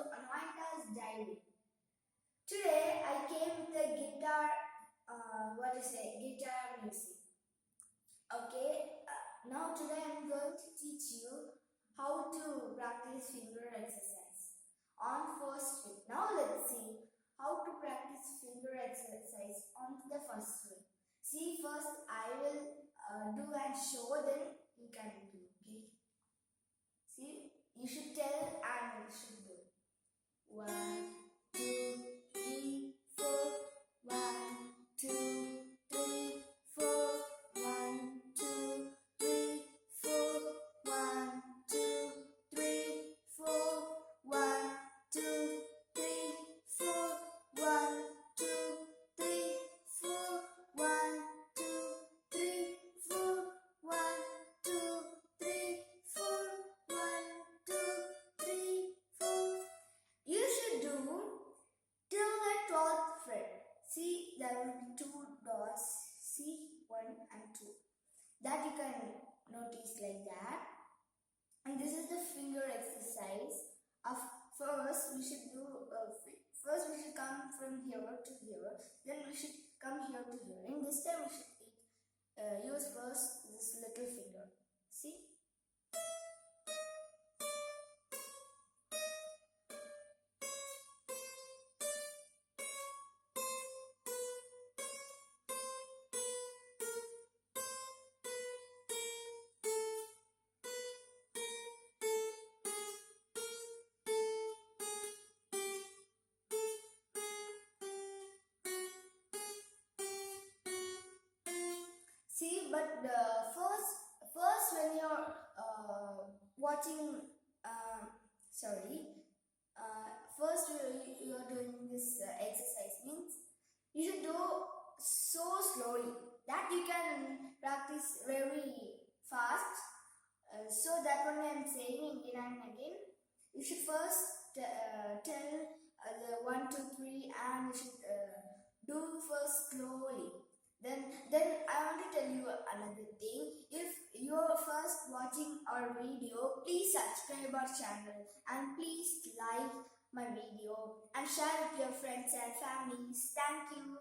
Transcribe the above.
Anvita's Diary. Today I came with a guitar, guitar music. Okay, now today I'm going to teach you how to practice finger exercise on first string. Now let's see how to practice finger exercise on the first string. See, first I will do and show, then you can do. Okay. See, you should tell and you should do. 1, 2, 3, 4. 1, 2, 3, 4. 1, 2, 3, 4. 1, 2, 3, 4. 1, 2, 3, 4. 1, 2, 3, 4. 1, 2, 3, 4. 1, 2, 3, 4. 1, 2, 3, 4. You should do till the 12th fret. See, there will be 2 dots. See, 1 and 2. That you can notice like that. And this is the finger exercise. First, we should do. First, we should come from here to here. Then we should come here to here. In this time, we should use first this little finger. See. See, but first when you're watching, first you're doing this exercise means you should do so slowly that you can practice very fast. So that one I am saying again and again. You should first tell the 1, 2, 3 and you should do first slowly. Then I want to tell you another thing. If you are first watching our video, please subscribe our channel and please like my video and share with your friends and families. Thank you.